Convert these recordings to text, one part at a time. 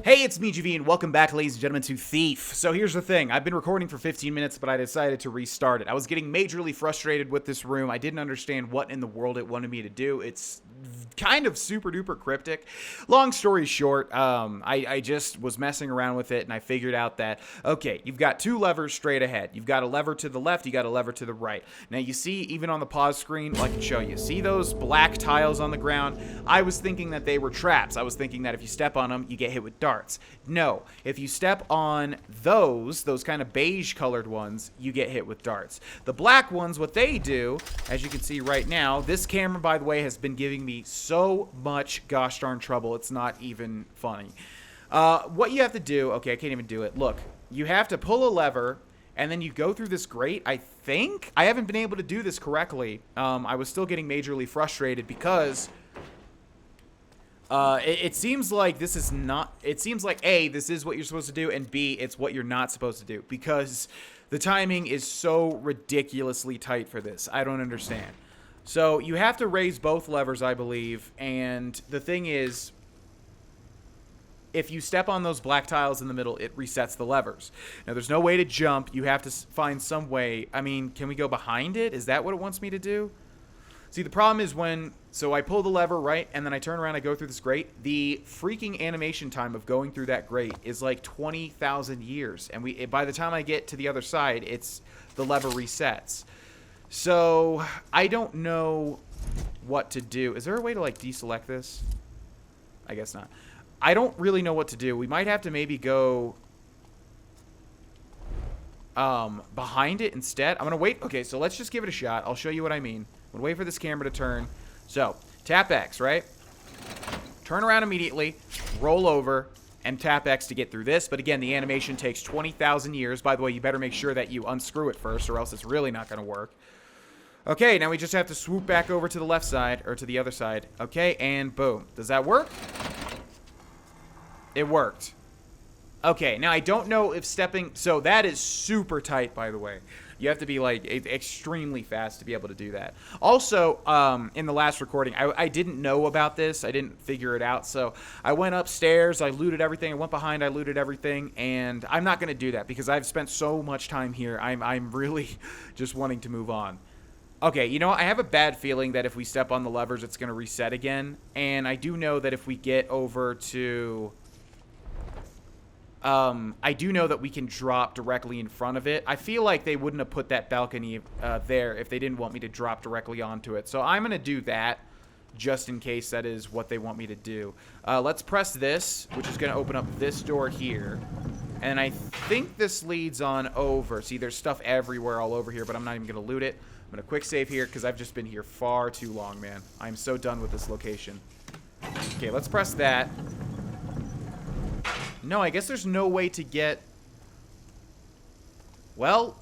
Hey, it's me, GV, and welcome back, ladies and gentlemen, to Thief. So here's the thing. I've been recording for 15 minutes, but I decided to restart it. I was getting majorly frustrated with this room. I didn't understand what in the world it wanted me to do. It's kind of super-duper cryptic. Long story short, I just was messing around with it, and I figured out that, okay, you've got two levers straight ahead. You've got a lever to the left, you got a lever to the right. Now, you see, even on the pause screen, I can show you. See those black tiles on the ground? I was thinking that they were traps. I was thinking that if you step on them, you get hit with darts. No, if you step on those kind of beige colored ones, you get hit with darts. The black ones, what they do, as you can see right now, this camera, by the way, has been giving me so much gosh darn trouble, it's not even funny. What you have to do, okay, I can't even do it. Look, you have to pull a lever, and then you go through this grate, I think? I haven't been able to do this correctly. I was still getting majorly frustrated because it seems like this is not, it seems like A, this is what you're supposed to do, and B, it's what you're not supposed to do, because the timing is so ridiculously tight for this. I don't understand. So you have to raise both levers, I believe, and the thing is, if you step on those black tiles in the middle, it resets the levers. Now, there's no way to jump. You have to find some way. I mean, can we go behind it? Is that what it wants me to do? See, the problem is so I pull the lever, right, and then I turn around, I go through this grate. The freaking animation time of going through that grate is like 20,000 years. And by the time I get to the other side, the lever resets. So I don't know what to do. Is there a way to, like, deselect this? I guess not. I don't really know what to do. We might have to maybe go behind it instead. I'm going to wait. Okay, so let's just give it a shot. I'll show you what I mean. I'm going to wait for this camera to turn. So, tap X, right? Turn around immediately, roll over, and tap X to get through this. But again, the animation takes 20,000 years. By the way, you better make sure that you unscrew it first, or else it's really not going to work. Okay, now we just have to swoop back over to the left side, or to the other side. Okay, and boom. Does that work? It worked. Okay, now I don't know if stepping... So that is super tight, by the way. You have to be, like, extremely fast to be able to do that. Also, in the last recording, I didn't know about this. I didn't figure it out. So I went upstairs. I looted everything. I went behind. I looted everything. And I'm not going to do that because I've spent so much time here. I'm really just wanting to move on. Okay, you know, I have a bad feeling that if we step on the levers, it's going to reset again. And I do know that if we get over to... I do know that we can drop directly in front of it. I feel like they wouldn't have put that balcony there if they didn't want me to drop directly onto it. So I'm going to do that just in case that is what they want me to do. Let's press this, which is going to open up this door here. And I think this leads on over. See, there's stuff everywhere all over here, but I'm not even going to loot it. I'm going to quick save here because I've just been here far too long, man. I'm so done with this location. Okay, let's press that. No, I guess there's no way to get... Well...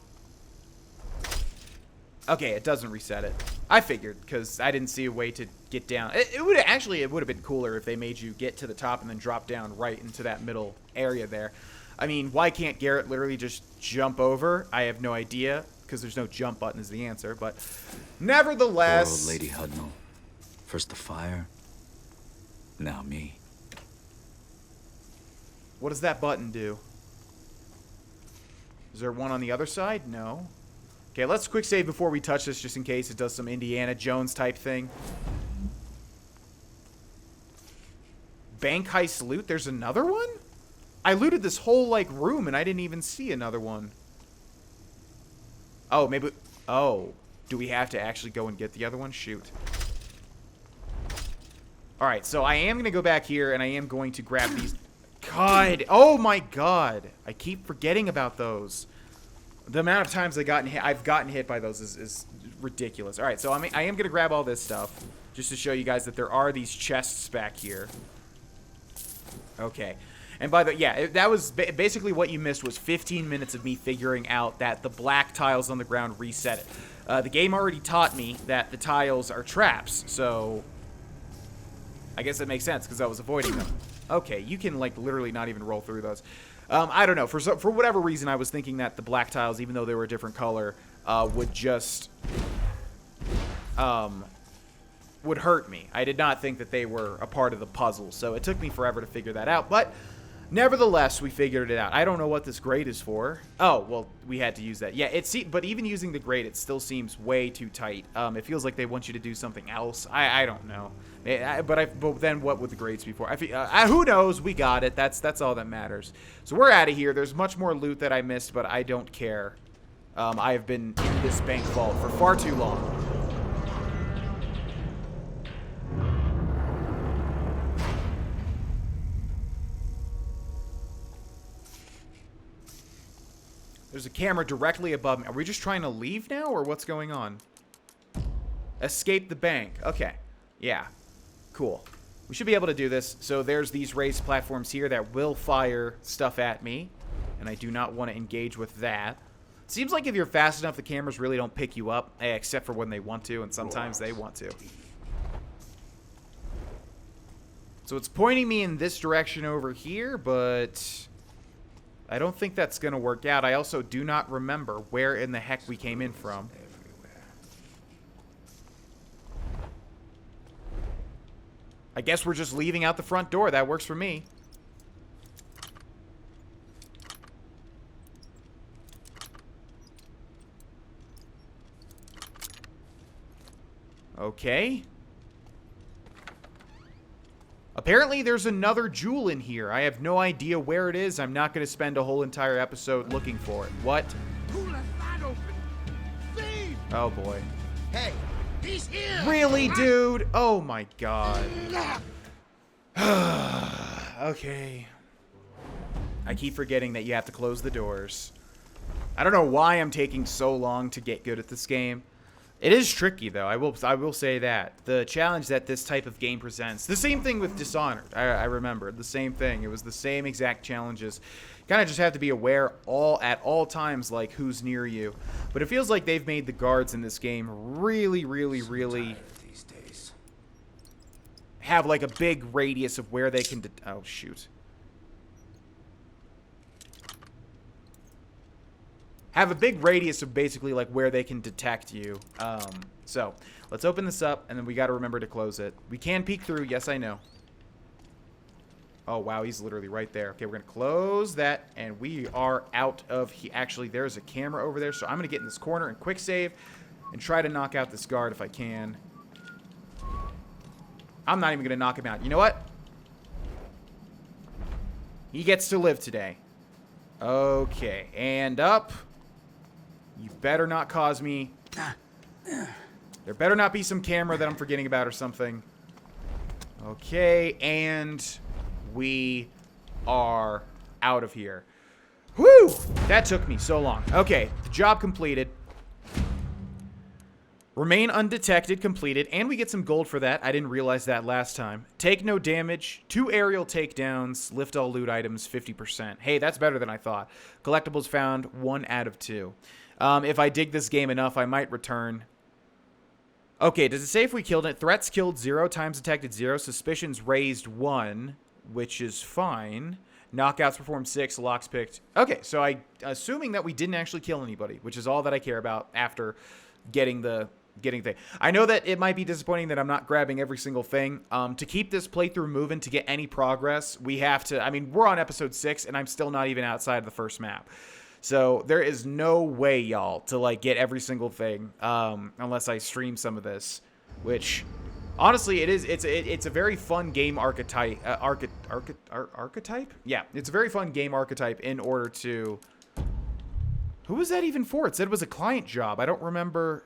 Okay, it doesn't reset it. I figured, because I didn't see a way to get down. It would have been cooler if they made you get to the top and then drop down right into that middle area there. I mean, why can't Garrett literally just jump over? I have no idea, because there's no jump button is the answer, but... Nevertheless... Poor old Lady Hudnall. First the fire, now me. What does that button do? Is there one on the other side? No. Okay, let's quick save before we touch this just in case it does some Indiana Jones type thing. Bank heist loot? There's another one? I looted this whole, like, room and I didn't even see another one. Oh, maybe... Oh. Do we have to actually go and get the other one? Shoot. Alright, so I am going to go back here and I am going to grab these... God, oh my God! I keep forgetting about those. The amount of times I've gotten hit by those is ridiculous. All right, so I am gonna grab all this stuff just to show you guys that there are these chests back here. Okay, and by the yeah, that was basically what you missed was 15 minutes of me figuring out that the black tiles on the ground reset it. The game already taught me that the tiles are traps, so I guess it makes sense because I was avoiding them. Okay, you can, like, literally not even roll through those. I don't know. For whatever reason, I was thinking that the black tiles, even though they were a different color, would just... would hurt me. I did not think that they were a part of the puzzle, so it took me forever to figure that out. But Nevertheless, we figured it out. I don't know what this grate is for. Oh, well, we had to use that. Yeah, but even using the grate, it still seems way too tight. It feels like they want you to do something else. I don't know. But then what would the grates be for? Who knows? We got it. That's all that matters. So we're out of here. There's much more loot that I missed, but I don't care. I have been in this bank vault for far too long. There's a camera directly above me. Are we just trying to leave now, or what's going on? Escape the bank. Okay. Yeah. Cool. We should be able to do this. So there's these raised platforms here that will fire stuff at me, and I do not want to engage with that. It seems like if you're fast enough, the cameras really don't pick you up, except for when they want to, and sometimes they want to. So it's pointing me in this direction over here, but I don't think that's going to work out. I also do not remember where in the heck we came in from. I guess we're just leaving out the front door. That works for me. Okay. Apparently, there's another jewel in here. I have no idea where it is. I'm not going to spend a whole entire episode looking for it. What? Who left that open? Thief! Oh, boy. Hey, he's here! Really, dude? Oh, my God. Okay. I keep forgetting that you have to close the doors. I don't know why I'm taking so long to get good at this game. It is tricky, though. I will say that. The challenge that this type of game presents. The same thing with Dishonored. I remember. The same thing. It was the same exact challenges. Kind of just have to be aware at all times, like, who's near you. But it feels like they've made the guards in this game really, really, really have, like, a big radius of where they can... Oh, shoot. Have a big radius of basically like where they can detect you. So let's open this up, and then we got to remember to close it. We can peek through. Yes, I know. Oh, wow. He's literally right there. Okay, we're going to close that, and we are out of here. Actually, there's a camera over there, so I'm going to get in this corner and quick save and try to knock out this guard if I can. I'm not even going to knock him out. You know what? He gets to live today. Okay, and up. You better not cause me... There better not be some camera that I'm forgetting about or something. Okay, and we are out of here. Whew! That took me so long. Okay, the job completed. Remain undetected completed, and we get some gold for that. I didn't realize that last time. Take no damage, 2 aerial takedowns, lift all loot items 50%. Hey, that's better than I thought. Collectibles found 1 out of 2. If I dig this game enough, I might return. Okay, does it say if we killed it? Threats killed 0, times detected 0, suspicions raised 1, which is fine. Knockouts performed 6, locks picked. Okay, so assuming that we didn't actually kill anybody, which is all that I care about after getting thing. I know that it might be disappointing that I'm not grabbing every single thing. To keep this playthrough moving, to get any progress, we have to... I mean, we're on episode 6, and I'm still not even outside the first map. So there is no way, y'all, to like get every single thing unless I stream some of this, which honestly it's a very fun game archetype. Archetype? Yeah, it's a very fun game archetype in order to... Who was that even for? It said it was a client job. I don't remember...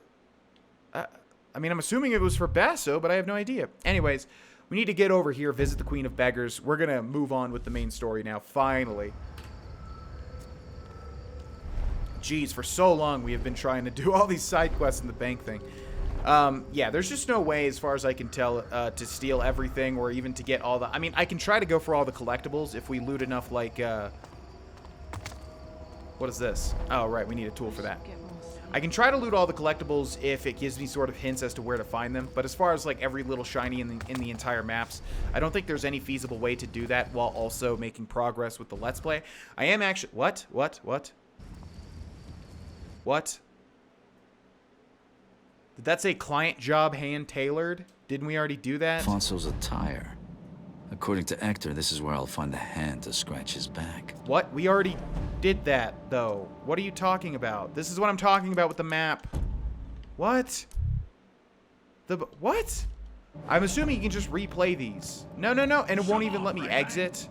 I mean, I'm assuming it was for Basso, but I have no idea. Anyways, we need to get over here, visit the Queen of Beggars. We're going to move on with the main story now, finally. Jeez, for so long we have been trying to do all these side quests in the bank thing. Yeah, there's just no way, as far as I can tell, to steal everything or even to get all the... I mean, I can try to go for all the collectibles if we loot enough, like... What is this? Oh, right, we need a tool for that. I can try to loot all the collectibles if it gives me sort of hints as to where to find them, but as far as like every little shiny in the entire maps, I don't think there's any feasible way to do that while also making progress with the Let's Play. I am actually... What? Did that say client job hand-tailored? Didn't we already do that? Alfonso's attire. According to Hector, this is where I'll find the hand to scratch his back. What? We already did that, though. What are you talking about? This is what I'm talking about with the map. What? What? I'm assuming you can just replay these. No, no, no. And it won't even let me exit.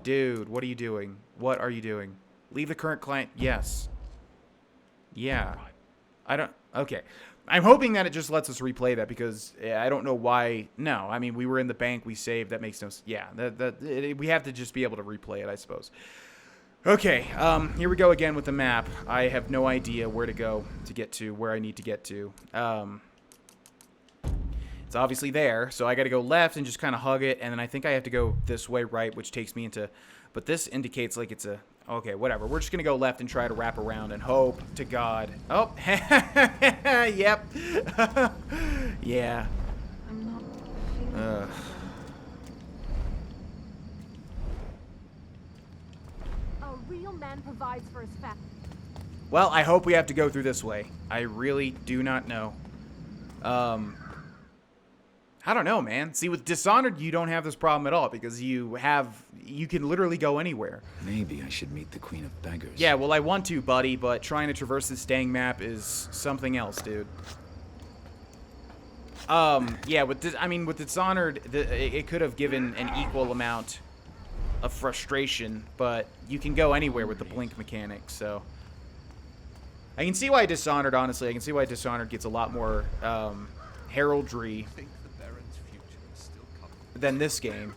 Dude, what are you doing? What are you doing? Leave the current client. Yes. Yeah. I don't... Okay. I'm hoping that it just lets us replay that because I don't know why. No, I mean, we were in the bank. We saved. That makes no sense. Yeah, we have to just be able to replay it, I suppose. Okay, here we go again with the map. I have no idea where to go to get to where I need to get to. It's obviously there, so I got to go left and just kind of hug it, and then I think I have to go this way right, which takes me into... But this indicates like it's a... Okay, whatever. We're just going to go left and try to wrap around and hope to God. Oh, yep. Yeah. A real man provides for his family. Well, I hope we have to go through this way. I really do not know. I don't know, man. See, with Dishonored, you don't have this problem at all because you can literally go anywhere. Maybe I should meet the Queen of Beggars. Yeah, well, I want to, buddy, but trying to traverse this dang map is something else, dude. Yeah, with Dishonored, it could have given an equal amount of frustration, but you can go anywhere with the blink mechanic, so... I can see why Dishonored, honestly, I can see why Dishonored gets a lot more, heraldry than this game.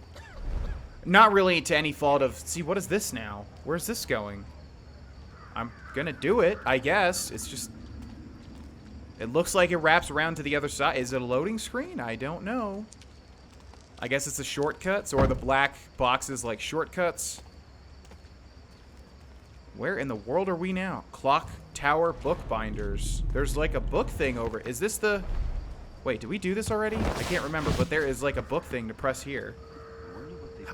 Not really to any fault of... See, what is this now? Where's this going? I'm gonna do it, I guess. It's just... It looks like it wraps around to the other side. Is it a loading screen? I don't know. I guess it's the shortcuts, or the black boxes like shortcuts. Where in the world are we now? Clock Tower Bookbinders. There's like a book thing over... Is this the... Wait, did we do this already? I can't remember, but there is like a book thing to press here.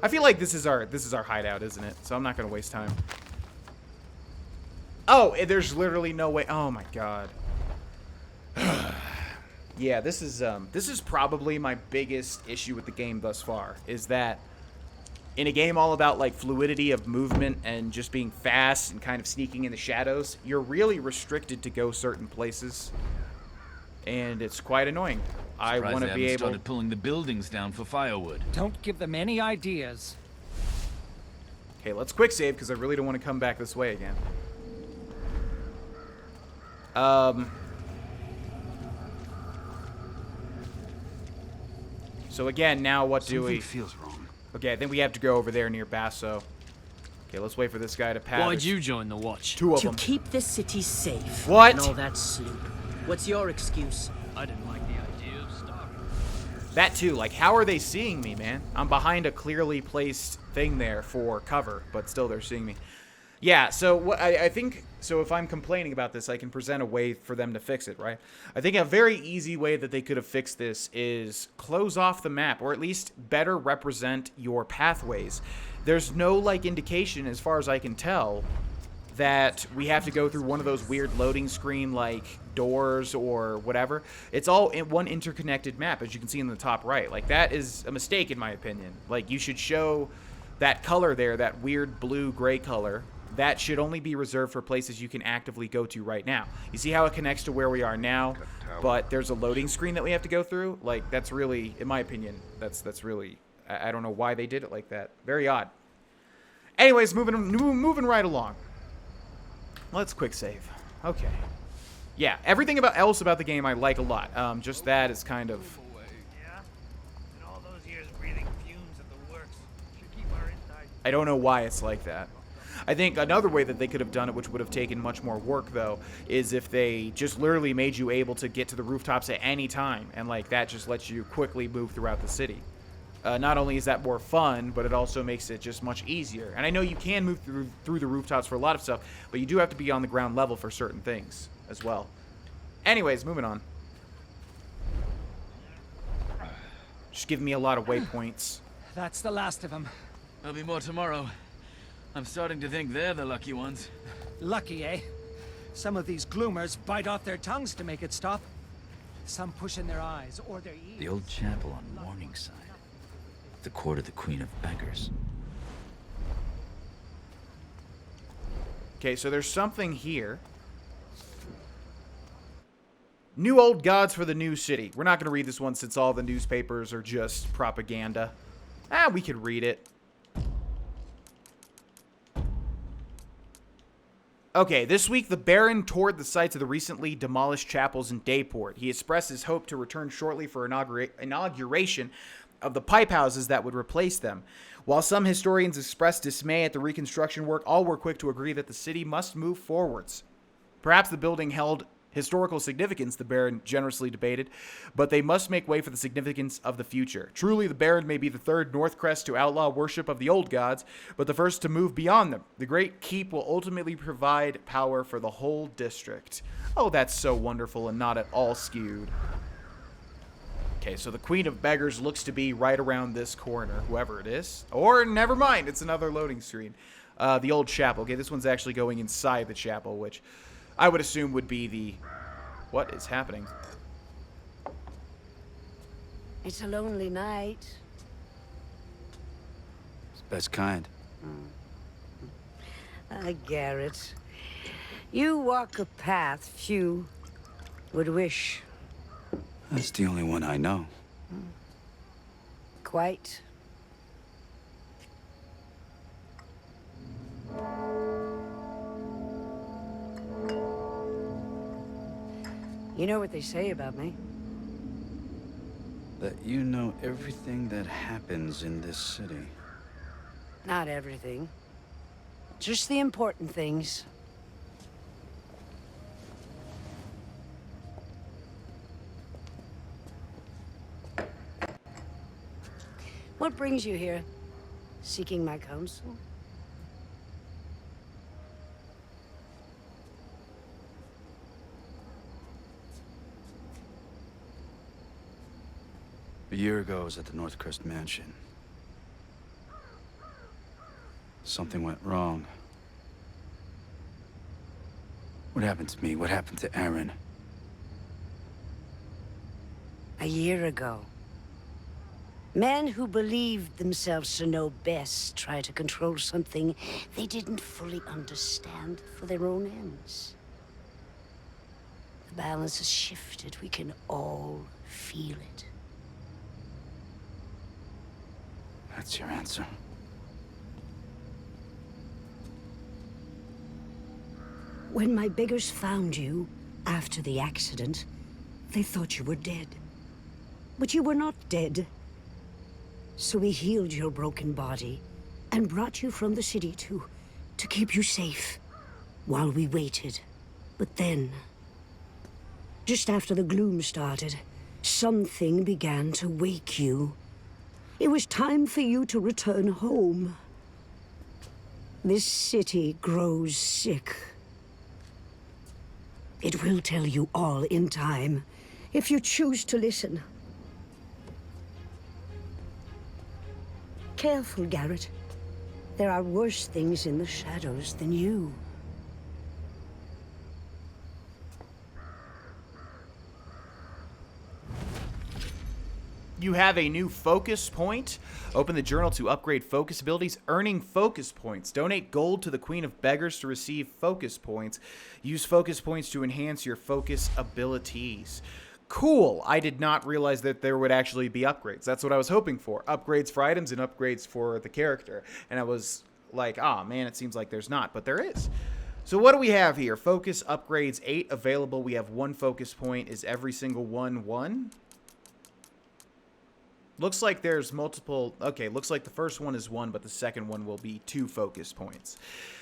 I feel like this is our hideout, isn't it? So I'm not gonna waste time. Oh, there's literally no way. Oh my god. Yeah, this is probably my biggest issue with the game thus far. Is that in a game all about like fluidity of movement and just being fast and kind of sneaking in the shadows, you're really restricted to go certain places. And it's quite annoying. I want to be able... started pulling the buildings down for firewood. Don't give them any ideas. Okay, let's quick save because I really don't want to come back this way again. So again, now what do we... Something feels wrong. Okay, I think we have to go over there near Basso. Okay, let's wait for this guy to pass. Why'd you join the watch? Two of To them. keep the city safe. What? And all that sleep. What's your excuse? I didn't like the idea of starving. That too, like how are they seeing me, man? I'm behind a clearly placed thing there for cover, but still they're seeing me. Yeah, so what I think, so if I'm complaining about this, I can present a way for them to fix it, right? I think a very easy way that they could have fixed this is close off the map, or at least better represent your pathways. There's no, like, indication, as far as I can tell, that we have to go through one of those weird loading screen, like, doors or whatever. It's all in one interconnected map, as you can see in the top right. Like, that is a mistake, in my opinion. Like, you should show that color there, that weird blue-gray color. That should only be reserved for places you can actively go to right now. You see how it connects to where we are now, but there's a loading screen that we have to go through? Like, that's really, in my opinion, that's really, I don't know why they did it like that. Very odd. Anyways, moving right along. Let's quick save. Okay. Yeah, everything else about the game I like a lot. Just that is kind of... Yeah? And all those years breathing fumes at the works should keep our insides. I don't know why it's like that. I think another way that they could have done it, which would have taken much more work, though, is if they just literally made you able to get to the rooftops at any time, and like that just lets you quickly move throughout the city. Not only is that more fun, but it also makes it just much easier. And I know you can move through the rooftops for a lot of stuff, but you do have to be on the ground level for certain things as well. Anyways, moving on. Just giving me a lot of waypoints. That's the last of them. There'll be more tomorrow. I'm starting to think they're the lucky ones. Lucky, eh? Some of these gloomers bite off their tongues to make it stop. Some push in their eyes or their ears. The old chapel on Morningside. The court of the Queen of Beggars. Okay, so there's something here. New old gods for the new city. We're not going to read this one since all the newspapers are just propaganda. We could read it. Okay, this week the Baron toured the sites of the recently demolished chapels in Dayport. He expressed his hope to return shortly for inauguration of the pipe houses that would replace them. While some historians expressed dismay at the reconstruction work, all were quick to agree that the city must move forwards. Perhaps the building held historical significance, the Baron generously debated, but they must make way for the significance of the future. Truly, the Baron may be the third North Crest to outlaw worship of the old gods, but the first to move beyond them. The Great Keep will ultimately provide power for the whole district. Oh, that's so wonderful and not at all skewed. Okay, so the Queen of Beggars looks to be right around this corner, whoever it is. Or, never mind, it's another loading screen. The old chapel. Okay, this one's actually going inside the chapel, which I would assume would be the... What is happening? It's a lonely night. It's the best kind. Garrett. You walk a path few would wish. That's the only one I know. Quite. You know what they say about me? That you know everything that happens in this city. Not everything. Just the important things. What brings you here? Seeking my counsel? A year ago, I was at the Northcrest Mansion. Something went wrong. What happened to me? What happened to Aaron? A year ago. Men who believed themselves to know best tried to control something they didn't fully understand for their own ends. The balance has shifted. We can all feel it. That's your answer. When my beggars found you after the accident, they thought you were dead. But you were not dead. So we healed your broken body and brought you from the city to keep you safe while we waited. But then, just after the gloom started, something began to wake you. It was time for you to return home. This city grows sick. It will tell you all in time, if you choose to listen. Careful, Garrett. There are worse things in the shadows than you. You have a new focus point. Open the journal to upgrade focus abilities, earning focus points. Donate gold to the Queen of Beggars to receive focus points. Use focus points to enhance your focus abilities. Cool. I did not realize that there would actually be upgrades. That's what I was hoping for. Upgrades for items and upgrades for the character. And I was like, oh man, it seems like there's not, but there is. So what do we have here? Focus upgrades 8 available. We have 1 focus point. Is every single one 1? Looks like there's multiple. Okay, looks like the first one is 1, but the second one will be 2 focus points.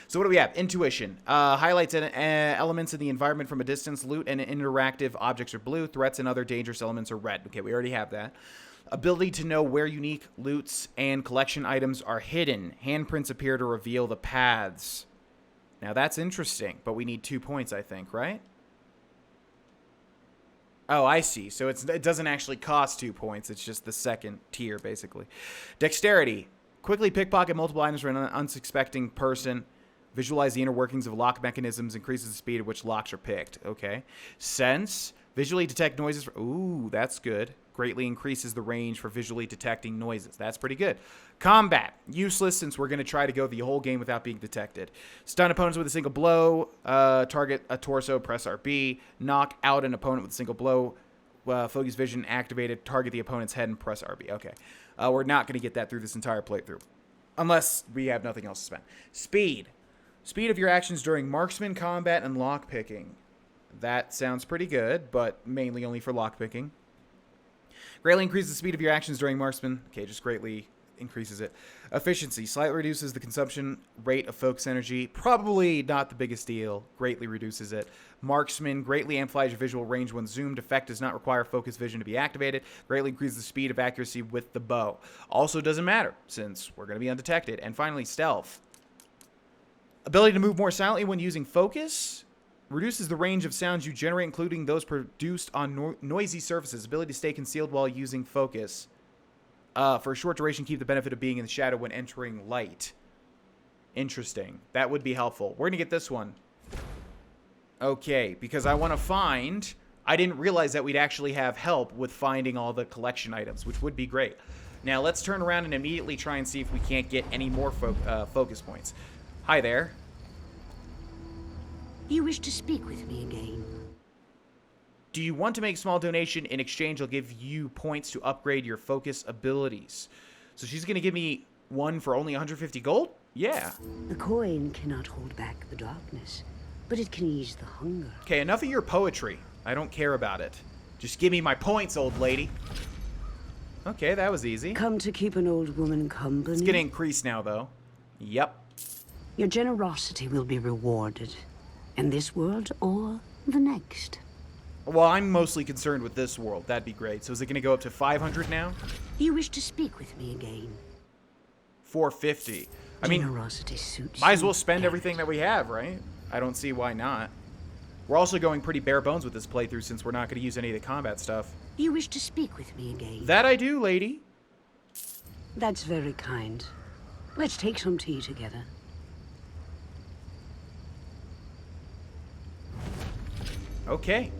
So what do we have? Intuition. Highlights elements in the environment from a distance. Loot and interactive objects are blue. Threats and other dangerous elements are red. Okay, we already have that. Ability to know where unique loots and collection items are hidden. Handprints appear to reveal the paths. Now that's interesting, but we need 2 points, I think, right? Oh, I see. So it doesn't actually cost 2 points. It's just the second tier, basically. Dexterity. Quickly pickpocket multiple items from an unsuspecting person. Visualize the inner workings of lock mechanisms. Increases the speed at which locks are picked. Okay. Sense. Visually detect noises. Ooh, that's good. Greatly increases the range for visually detecting noises. That's pretty good. Combat. Useless since we're going to try to go the whole game without being detected. Stun opponents with a single blow. Target a torso, press RB. Knock out an opponent with a single blow. Focus vision activated. Target the opponent's head and press RB. Okay. We're not going to get that through this entire playthrough. Unless we have nothing else to spend. Speed. Speed of your actions during marksman combat and lockpicking. That sounds pretty good, but mainly only for lockpicking. Greatly increases the speed of your actions during marksman. Okay, just greatly increases it. Efficiency. Slightly reduces the consumption rate of focus energy. Probably not the biggest deal. Greatly reduces it. Marksman. Greatly amplifies your visual range when zoomed. Effect does not require focus vision to be activated. Greatly increases the speed of accuracy with the bow. Also doesn't matter, since we're going to be undetected. And finally, stealth. Ability to move more silently when using focus. Reduces the range of sounds you generate, including those produced on noisy surfaces. Ability to stay concealed while using focus. For a short duration, keep the benefit of being in the shadow when entering light. Interesting. That would be helpful. We're going to get this one. Okay, because I want to find... I didn't realize that we'd actually have help with finding all the collection items, which would be great. Now, let's turn around and immediately try and see if we can't get any more focus points. Hi there. You wish to speak with me again? Do you want to make a small donation? In exchange, I'll give you points to upgrade your focus abilities. So she's going to give me one for only 150 gold? Yeah. The coin cannot hold back the darkness, but it can ease the hunger. Okay, enough of your poetry. I don't care about it. Just give me my points, old lady. Okay, that was easy. Come to keep an old woman company? It's going to increase now, though. Yep. Your generosity will be rewarded. In this world or the next. Well, I'm mostly concerned with this world. That'd be great. So is it going to go up to 500 now? You wish to speak with me again? 450. I mean, generosity suits might as well you, spend Garrett. everything that we have, right? I don't see why not. We're also going pretty bare bones with this playthrough since we're not going to use any of the combat stuff. You wish to speak with me again? That I do, lady. That's very kind. Let's take some tea together. Okay.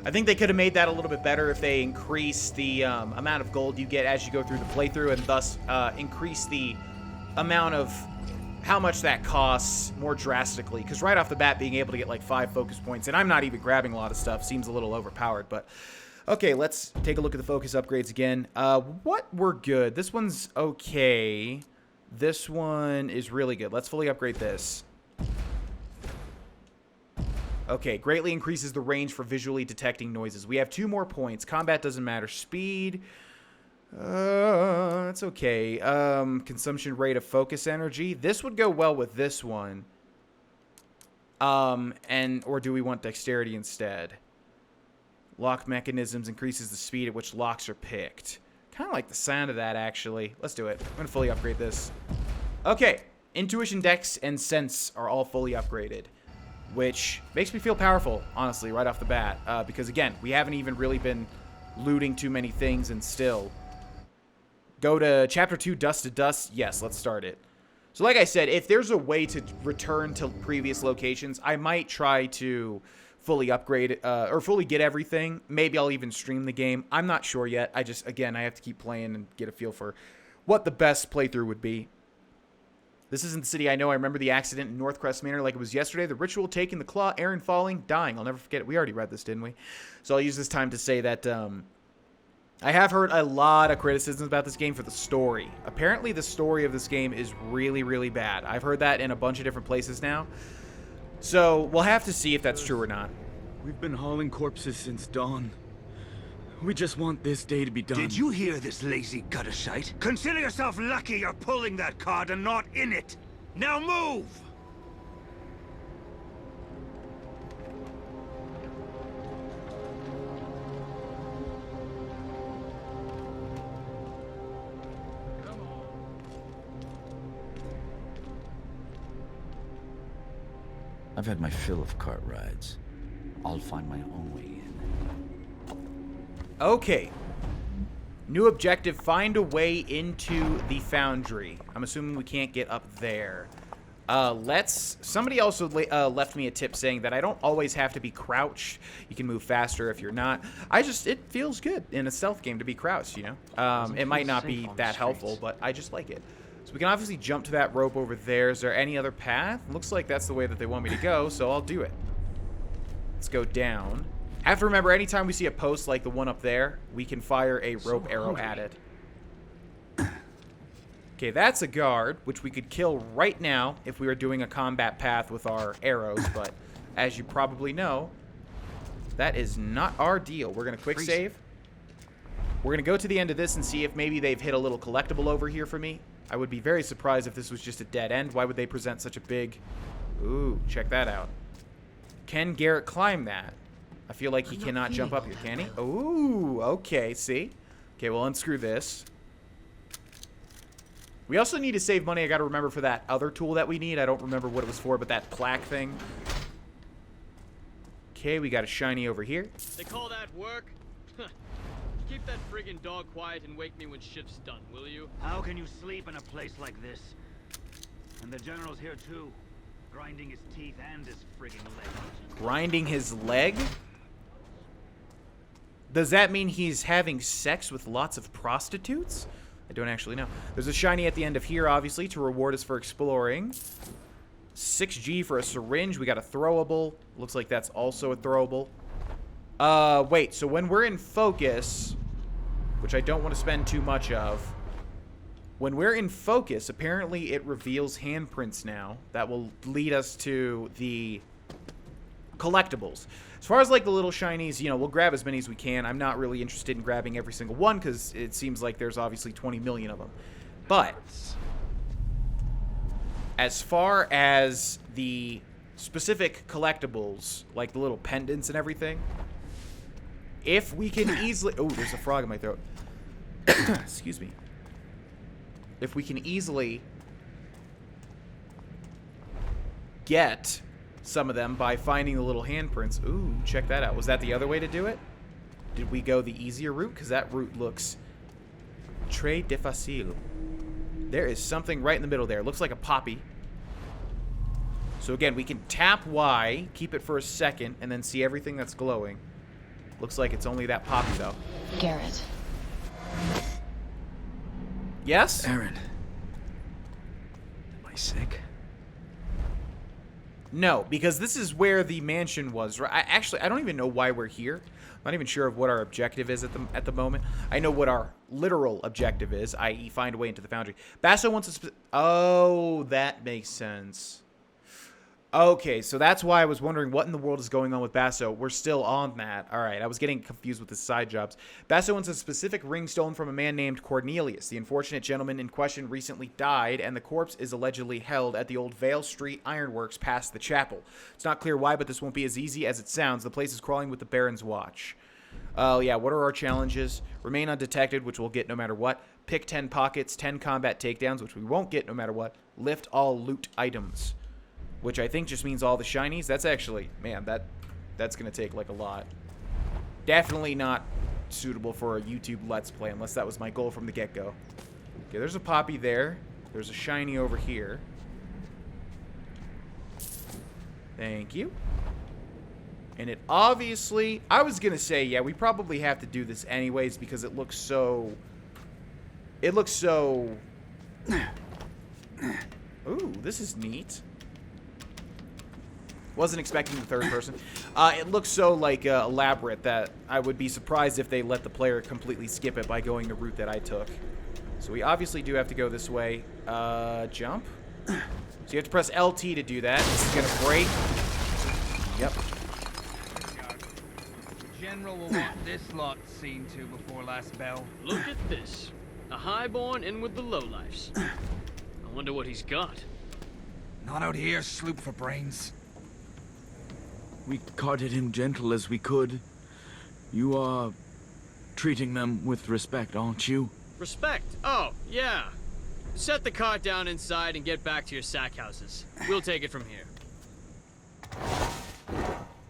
I think they could have made that a little bit better if they increased the amount of gold you get as you go through the playthrough and thus increase the amount of how much that costs more drastically. Because right off the bat, being able to get like 5 focus points, and I'm not even grabbing a lot of stuff, seems a little overpowered. But okay, let's take a look at the focus upgrades again. What were good? This one's okay. This one is really good. Let's fully upgrade this. Okay, greatly increases the range for visually detecting noises. We have 2 more points. Combat doesn't matter. Speed, that's okay. Consumption rate of focus energy. This would go well with this one. Or do we want dexterity instead? Lock mechanisms increases the speed at which locks are picked. Kind of like the sound of that, actually. Let's do it. I'm going to fully upgrade this. Okay, intuition, dex, and sense are all fully upgraded. Which makes me feel powerful, honestly, right off the bat. Because, again, we haven't even really been looting too many things and still. Go to Chapter 2, Dust to Dust. Yes, let's start it. So, like I said, if there's a way to return to previous locations, I might try to fully upgrade or fully get everything. Maybe I'll even stream the game. I'm not sure yet. I just, again, I have to keep playing and get a feel for what the best playthrough would be. This isn't the city I know. I remember the accident in Northcrest Manor like it was yesterday. The ritual taking the claw, Aaron falling, dying. I'll never forget it. We already read this, didn't we? So I'll use this time to say that I have heard a lot of criticisms about this game for the story. Apparently the story of this game is really, really bad. I've heard that in a bunch of different places now. So we'll have to see if that's true or not. We've been hauling corpses since dawn. We just want this day to be done. Did you hear this lazy gutter shite? Consider yourself lucky you're pulling that card and not in it. Now move! I've had my fill of cart rides. I'll find my own way in. Okay. New objective, find a way into the foundry. I'm assuming we can't get up there. Somebody also left me a tip saying that I don't always have to be crouched. You can move faster if you're not. It feels good in a stealth game to be crouched, you know? It might not be that helpful, but I just like it. So we can obviously jump to that rope over there. Is there any other path? Looks like that's the way that they want me to go, so I'll do it. Let's go down. I have to remember, anytime we see a post like the one up there, we can fire a rope arrow at it. Okay, that's a guard, which we could kill right now if we were doing a combat path with our arrows, but as you probably know, that is not our deal. We're going to quick save. We're going to go to the end of this and see if maybe they've hit a little collectible over here for me. I would be very surprised if this was just a dead end. Why would they present such a big... Ooh, check that out. Can Garrett climb that? I feel like he cannot jump up here, can he? Ooh, okay, see? Okay, we'll unscrew this. We also need to save money. I got to remember for that other tool that we need. I don't remember what it was for, but that plaque thing. Okay, we got a shiny over here. They call that work? Keep that friggin' dog quiet and wake me when shift's done, will you? How can you sleep in a place like this? And the general's here too, grinding his teeth and his friggin' leg. Grinding his leg? Does that mean he's having sex with lots of prostitutes? I don't actually know. There's a shiny at the end of here, obviously, to reward us for exploring. 6G for a syringe. We got a throwable. Looks like that's also a throwable. Wait. So when we're in focus, which I don't want to spend too much of, when we're in focus, apparently it reveals handprints now. That will lead us to the collectibles. As far as like the little shinies, you know, we'll grab as many as we can. I'm not really interested in grabbing every single one because it seems like there's obviously 20 million of them. But as far as the specific collectibles, like the little pendants and everything, if we can easily... Oh, there's a frog in my throat. Excuse me. If we can easily get some of them by finding the little handprints. Ooh, check that out. Was that the other way to do it? Did we go the easier route? Because that route looks très difficile. There is something right in the middle there. Looks like a poppy. So again, we can tap Y, keep it for a second, and then see everything that's glowing. Looks like it's only that poppy, though. Garrett. Yes? Aaron. Am I sick? No, because this is where the mansion was. I don't even know why we're here. I'm not even sure of what our objective is at the moment. I know what our literal objective is, i.e. find a way into the foundry. Basso wants a Oh, that makes sense. Okay, so that's why I was wondering what in the world is going on with Basso. We're still on that. All right, I was getting confused with the side jobs. Basso wants a specific ring stolen from a man named Cornelius. The unfortunate gentleman in question recently died, and the corpse is allegedly held at the old Vale Street Ironworks past the chapel. It's not clear why, but this won't be as easy as it sounds. The place is crawling with the Baron's watch. Oh, yeah, what are our challenges? Remain undetected, which we'll get no matter what. Pick 10 pockets, 10 combat takedowns, which we won't get no matter what. Lift all loot items, which I think just means all the shinies. That's actually, man, that's going to take like a lot. Definitely not suitable for a YouTube Let's Play unless that was my goal from the get-go. Okay, there's a poppy there. There's a shiny over here. Thank you. And it obviously, I was going to say, yeah, we probably have to do this anyways because it looks so... Ooh, this is neat. Wasn't expecting the third person. It looks so like elaborate that I would be surprised if they let the player completely skip it by going the route that I took. So we obviously do have to go this way. Jump. So you have to press LT to do that. This is gonna break. Yep. The General will want this lot seen to before last bell. Look at this. A highborn in with the lowlifes. I wonder what he's got. Not out here, sloop for brains. We carted him gentle as we could. You are treating them with respect, aren't you? Respect? Oh, yeah. Set the cart down inside and get back to your sack houses. We'll take it from here.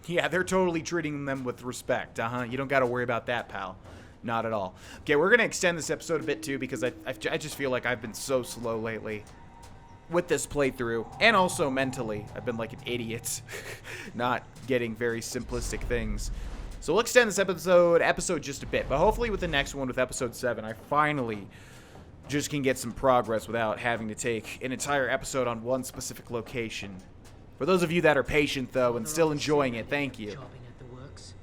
Yeah, they're totally treating them with respect. You don't got to worry about that, pal. Not at all. Okay, we're going to extend this episode a bit, too, because I just feel like I've been so slow lately. with this playthrough, and also mentally. I've been like an idiot, not getting very simplistic things. So we'll extend this episode just a bit, but hopefully with the next one, with episode 7, I finally just can get some progress without having to take an entire episode on one specific location. For those of you that are patient, though, and still enjoying it, thank you. Chopping at the works.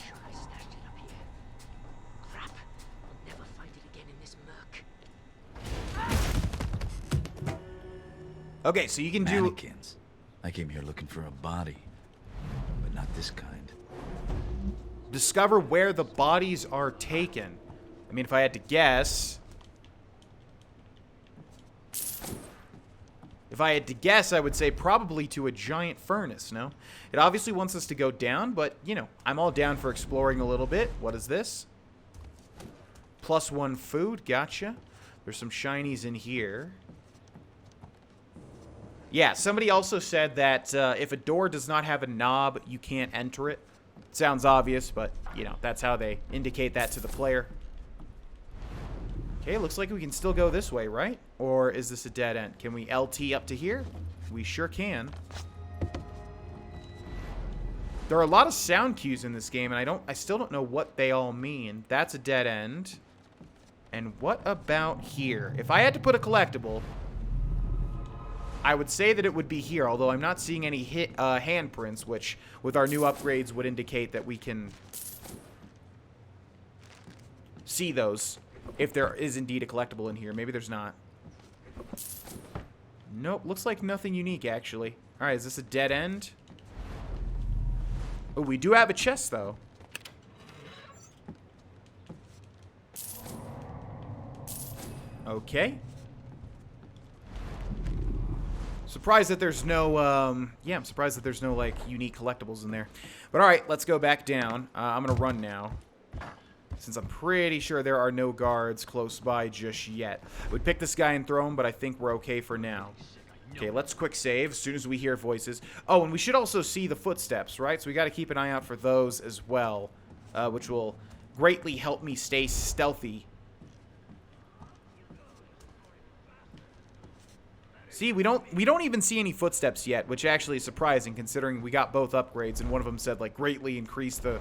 Sure, I stashed it up here. Crap. I'll never find it again in this murk. Okay, so you can do... Mannequins. I came here looking for a body, but not this kind. Discover where the bodies are taken. I mean, if I had to guess... I would say probably to a giant furnace, no? It obviously wants us to go down, but, you know, I'm all down for exploring a little bit. What is this? +1 food, gotcha. There's some shinies in here. Yeah, somebody also said that if a door does not have a knob, you can't enter it. Sounds obvious, but, you know, that's how they indicate that to the player. Okay, looks like we can still go this way, right? Or is this a dead end? Can we LT up to here? We sure can. There are a lot of sound cues in this game, and I still don't know what they all mean. That's a dead end. And what about here? If I had to put a collectible, I would say that it would be here, although I'm not seeing any handprints, which with our new upgrades would indicate that we can see those. If there is indeed a collectible in here. Maybe there's not. Nope, looks like nothing unique, actually. Alright, is this a dead end? Oh, we do have a chest, though. Okay. Surprised that there's no, yeah, I'm surprised that there's no, like, unique collectibles in there. But alright, let's go back down. I'm gonna run now, since I'm pretty sure there are no guards close by just yet. I would pick this guy and throw him, but I think we're okay for now. Okay, let's quick save as soon as we hear voices. Oh, and we should also see the footsteps, right? So we got to keep an eye out for those as well, which will greatly help me stay stealthy. See, we don't even see any footsteps yet, which actually is surprising considering we got both upgrades, and one of them said, like, greatly increase the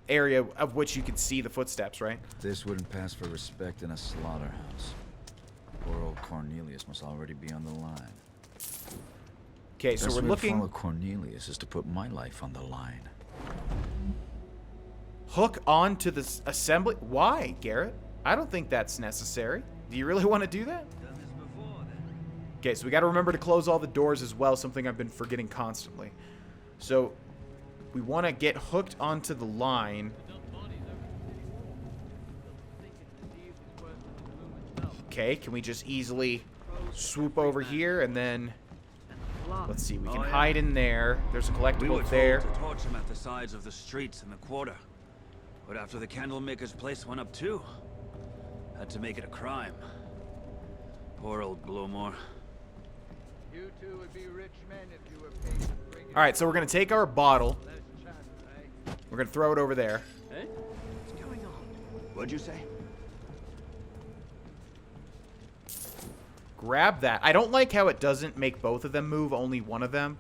area of which you could see the footsteps, right? This wouldn't pass for respect in a slaughterhouse. Poor old Cornelius must already be on the line. Okay, so we're looking... Best way to follow Cornelius is to put my life on the line. Hook on to the assembly? Why, Garrett? I don't think that's necessary. Do you really want to do that? Okay, so we got to remember to close all the doors as well, something I've been forgetting constantly. So we want to get hooked onto the line. Okay, can we just easily swoop over here and then... Let's see, we can hide in there. There's a collectible there. To torch them at the sides of the streets in the quarter. But after the candlemaker's place went up too, had to make it a crime. Poor old Blowmore. You two would be rich men if you were paid to bring it. All right, so we're going to take our bottle. We're going to throw it over there. Hey? What's going on? What'd you say? Grab that. I don't like how it doesn't make both of them move, only one of them.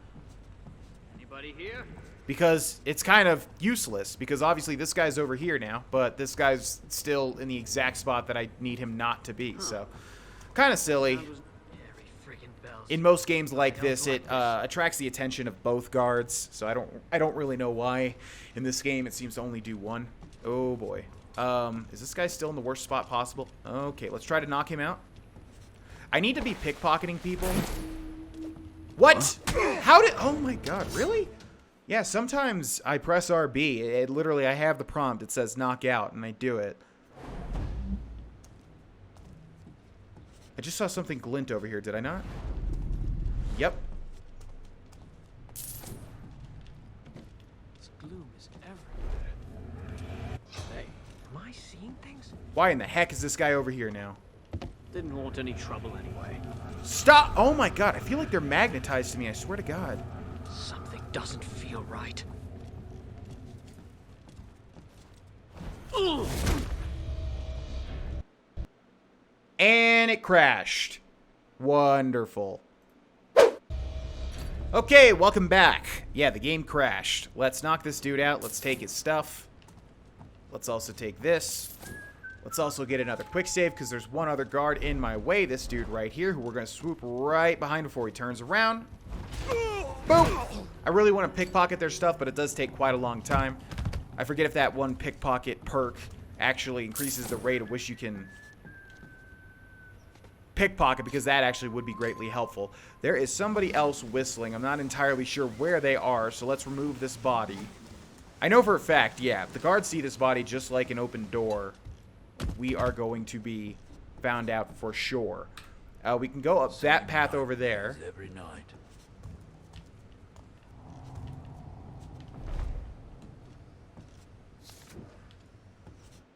Anybody here? Because it's kind of useless, because obviously this guy's over here now, but this guy's still in the exact spot that I need him not to be, so kind of silly. In most games like this, it attracts the attention of both guards, so I don't really know why. In this game, it seems to only do one. Oh boy. Is this guy still in the worst spot possible? Okay, let's try to knock him out. I need to be pickpocketing people. What? How did... Oh my god, really? Yeah, sometimes I press RB. It literally, I have the prompt. It says knock out, and I do it. I just saw something glint over here, did I not? Yep. This gloom is everywhere. Hey, am I seeing things? Why in the heck is this guy over here now? Didn't want any trouble anyway. Stop! Oh my god, I feel like they're magnetized to me, I swear to god. Something doesn't feel right. And it crashed. Wonderful. Okay, welcome back. Yeah, the game crashed. Let's knock this dude out. Let's take his stuff. Let's also take this. Let's also get another quick save because there's one other guard in my way. This dude right here who we're going to swoop right behind before he turns around. Boom! I really want to pickpocket their stuff, but it does take quite a long time. I forget if that one pickpocket perk actually increases the rate at which you can pickpocket, because that actually would be greatly helpful. There is somebody else whistling. I'm not entirely sure where they are, so let's remove this body. I know for a fact, yeah, if the guards see this body just like an open door, we are going to be found out for sure. We can go up that path over there. Every night.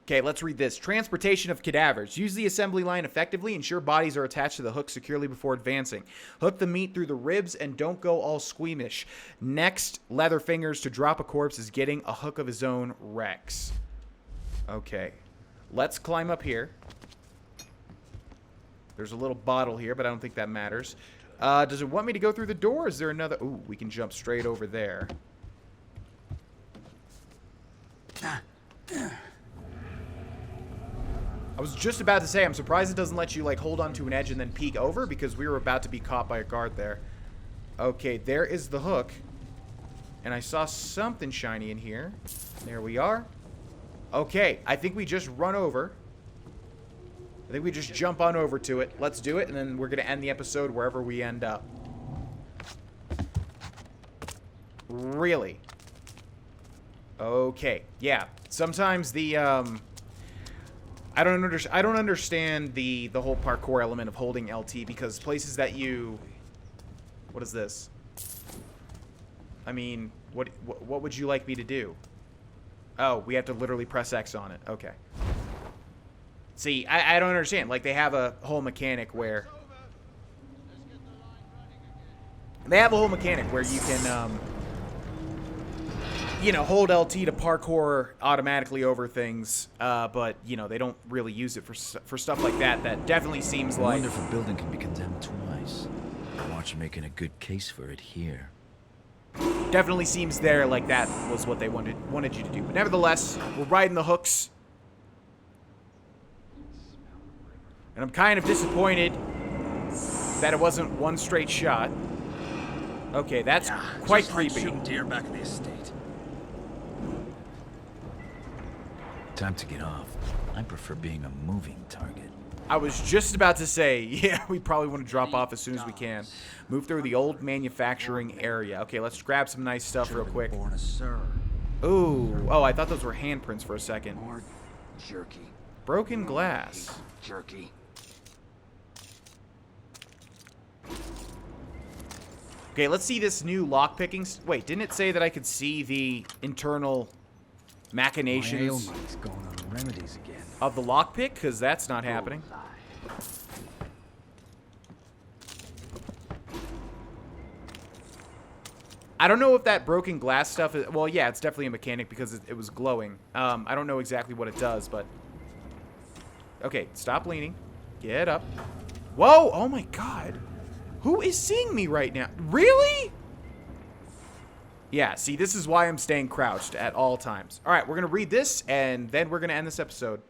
Okay, let's read this. Transportation of cadavers. Use the assembly line effectively. Ensure bodies are attached to the hook securely before advancing. Hook the meat through the ribs and don't go all squeamish. Next, leather fingers to drop a corpse is getting a hook of his own. Rex. Okay. Let's climb up here. There's a little bottle here, but I don't think that matters. Does it want me to go through the door? Is there another... Ooh, we can jump straight over there. I was just about to say, I'm surprised it doesn't let you, like, hold onto an edge and then peek over, because we were about to be caught by a guard there. Okay, there is the hook. And I saw something shiny in here. There we are. Okay, I think we just run over. I think we just jump on over to it. Let's do it, and then we're going to end the episode wherever we end up. Really? Okay, yeah. Sometimes the, I don't understand the whole parkour element of holding LT, because places that you... What is this? I mean, what would you like me to do? Oh, we have to literally press X on it. Okay. See, I don't understand. Like, they have a whole mechanic where... They have a whole mechanic where you can, you know, hold LT to parkour automatically over things, but, you know, they don't really use it for stuff like that. That definitely seems I like... wonder if a building can be condemned twice. Watch you making a good case for it here. Definitely seems there like that was what they wanted you to do. But nevertheless, we're riding the hooks. And I'm kind of disappointed that it wasn't one straight shot. Okay, that's quite creepy. Deer back in the estate. Time to get off. I prefer being a moving target. I was just about to say, yeah, we probably want to drop off as soon as we can. Move through the old manufacturing area. Okay, let's grab some nice stuff real quick. Ooh. Oh, I thought those were handprints for a second. More jerky. Broken glass. Jerky. Okay, let's see this new lockpicking. Wait, didn't it say that I could see the internal machinations of the lockpick? Because that's not happening. I don't know if that broken glass stuff is... Well, yeah, it's definitely a mechanic because it was glowing. I don't know exactly what it does, but... Okay, stop leaning. Get up. Whoa! Oh my god. Who is seeing me right now? Really? Yeah, see, this is why I'm staying crouched at all times. All right, we're going to read this, and then we're going to end this episode.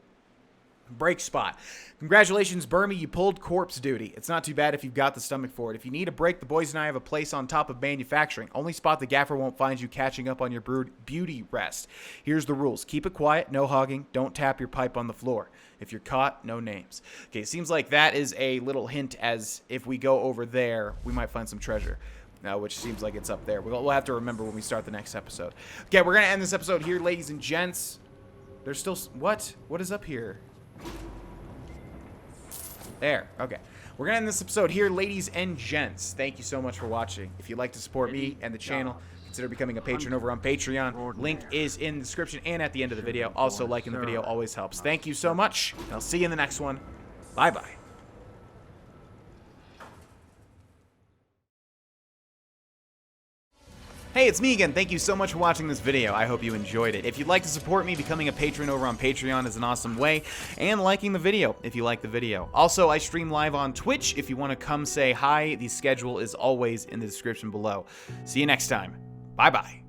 Break spot. Congratulations, Burmy, you pulled corpse duty. It's not too bad if you've got the stomach for it. If you need a break, the boys and I have a place on top of manufacturing. Only spot the gaffer won't find you catching up on your beauty rest. Here's the rules. Keep it quiet, no hogging, don't tap your pipe on the floor. If you're caught, no names. Okay, it seems like that is a little hint as if we go over there, we might find some treasure. Which seems like it's up there. We'll have to remember when we start the next episode. Okay, we're going to end this episode here, ladies and gents. There's still... What? What is up here? There. Okay. We're going to end this episode here, ladies and gents. Thank you so much for watching. If you'd like to support me and the channel, consider becoming a patron over on Patreon. Link is in the description and at the end of the video. Also, liking the video always helps. Thank you so much, and I'll see you in the next one. Bye-bye. Hey Hey, it's me again. Thank you so much for watching this video. I hope you enjoyed it. If you'd like to support me, becoming a patron over on Patreon is an awesome way, and liking the video if you like the video. Also, I stream live on Twitch if you want to come say hi. The schedule is always in the description below. See you next time. Bye-bye.